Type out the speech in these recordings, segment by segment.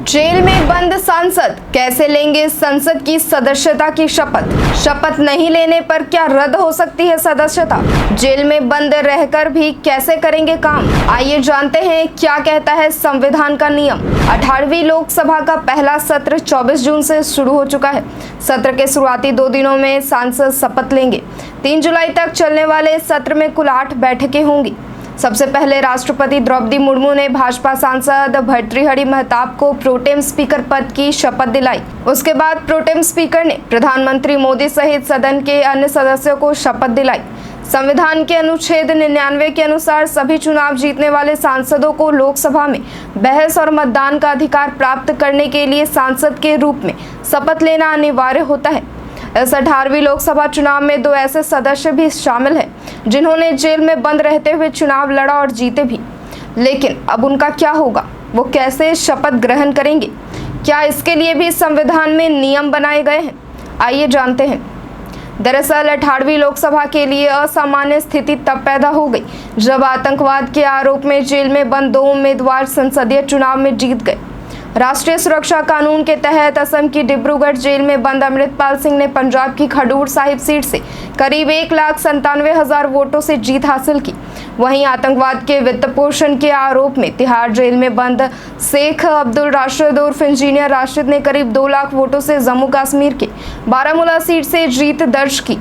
Jail में बंद सांसद कैसे लेंगे संसद की सदस्यता की शपथ। शपथ नहीं लेने पर क्या रद्द हो सकती है सदस्यता। जेल में बंद रहकर भी कैसे करेंगे काम। आइए जानते हैं क्या कहता है संविधान का नियम। 18वीं लोकसभा का पहला सत्र 24 जून से शुरू हो चुका है। सत्र के शुरुआती 2 दिनों में सांसद शपथ लेंगे। 3 जुलाई तक चलने वाले सत्र में कुल 8 बैठकें होंगी। सबसे पहले राष्ट्रपति द्रौपदी मुर्मू ने भाजपा सांसद भर्तृहरि महताब को प्रोटेम स्पीकर पद की शपथ दिलाई। उसके बाद प्रोटेम स्पीकर ने प्रधानमंत्री मोदी सहित सदन के अन्य सदस्यों को शपथ दिलाई। संविधान के अनुच्छेद 99 के अनुसार सभी चुनाव जीतने वाले सांसदों को लोकसभा में बहस और मतदान का अधिकार प्राप्त करने के लिए सांसद के रूप में शपथ लेना अनिवार्य होता है। इस 18वीं लोकसभा चुनाव में 2 ऐसे सदस्य भी शामिल हैं जिन्होंने जेल में बंद रहते हुए चुनाव लड़ा और जीते भी। लेकिन अब उनका क्या होगा, वो कैसे शपथ ग्रहण करेंगे, क्या इसके लिए भी संविधान में नियम बनाए गए हैं, आइए जानते हैं। दरअसल 18वीं लोकसभा के लिए असामान्य स्थिति तब पैदा हो गई जब आतंकवाद के आरोप में जेल में बंद 2 उम्मीदवार संसदीय चुनाव में जीत गए। राष्ट्रीय सुरक्षा कानून के तहत असम की डिब्रूगढ़ जेल में बंद अमृतपाल सिंह ने पंजाब की खडूर साहिब सीट से करीब 1,97,000 वोटों से जीत हासिल की। वहीं आतंकवाद के वित्त पोषण के आरोप में तिहाड़ जेल में बंद शेख अब्दुल राशिद उर्फ इंजीनियर राशिद ने करीब 2 लाख वोटों से जम्मू कश्मीर के बारामूला सीट से जीत दर्ज की।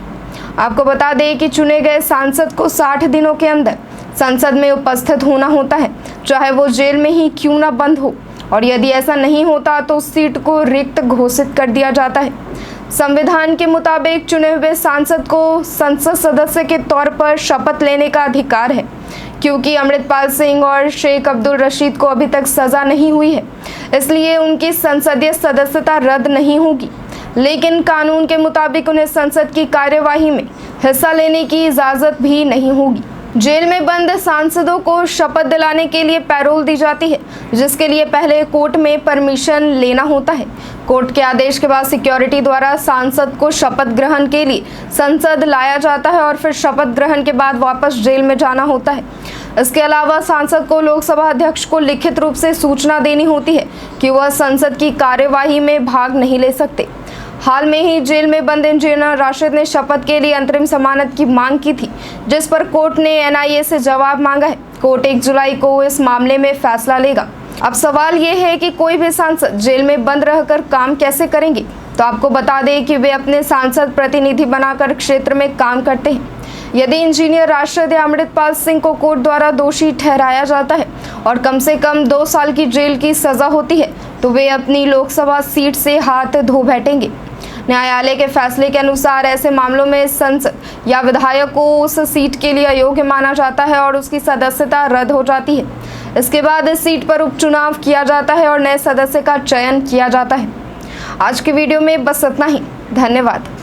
आपको बता दें कि चुने गए सांसद को 60 दिनों के अंदर संसद में उपस्थित होना होता है, चाहे वो जेल में ही क्यों न बंद हो, और यदि ऐसा नहीं होता तो उस सीट को रिक्त घोषित कर दिया जाता है। संविधान के मुताबिक चुने हुए सांसद को संसद सदस्य के तौर पर शपथ लेने का अधिकार है। क्योंकि अमृतपाल सिंह और शेख अब्दुल रशीद को अभी तक सजा नहीं हुई है, इसलिए उनकी संसदीय सदस्यता रद्द नहीं होगी, लेकिन कानून के मुताबिक उन्हें संसद की कार्यवाही में हिस्सा लेने की इजाजत भी नहीं होगी। जेल में बंद सांसदों को शपथ दिलाने के लिए पैरोल दी जाती है, जिसके लिए पहले कोर्ट में परमिशन लेना होता है। कोर्ट के आदेश के बाद सिक्योरिटी द्वारा सांसद को शपथ ग्रहण के लिए संसद लाया जाता है और फिर शपथ ग्रहण के बाद वापस जेल में जाना होता है। इसके अलावा सांसद को लोकसभा अध्यक्ष को लिखित रूप से सूचना देनी होती है कि वह संसद की कार्यवाही में भाग नहीं ले सकते। हाल में ही जेल में बंद इंजीनियर राशिद ने शपथ के लिए अंतरिम जमानत की मांग की थी, जिस पर कोर्ट ने एनआईए से जवाब मांगा है। कोर्ट 1 जुलाई को इस मामले में फैसला लेगा। अब सवाल ये है कि कोई भी सांसद जेल में बंद रहकर काम कैसे करेंगे। तो आपको बता दें कि वे अपने सांसद प्रतिनिधि बनाकर क्षेत्र में काम करते हैं। यदि इंजीनियर राशिद या अमृतपाल सिंह को कोर्ट द्वारा दोषी ठहराया जाता है और कम से कम 2 साल की जेल की सजा होती है, तो वे अपनी लोकसभा सीट से हाथ धो बैठेंगे। न्यायालय के फैसले के अनुसार ऐसे मामलों में संसद या विधायक को उस सीट के लिए अयोग्य माना जाता है और उसकी सदस्यता रद्द हो जाती है। इसके बाद इस सीट पर उपचुनाव किया जाता है और नए सदस्य का चयन किया जाता है। आज की वीडियो में बस इतना ही। धन्यवाद।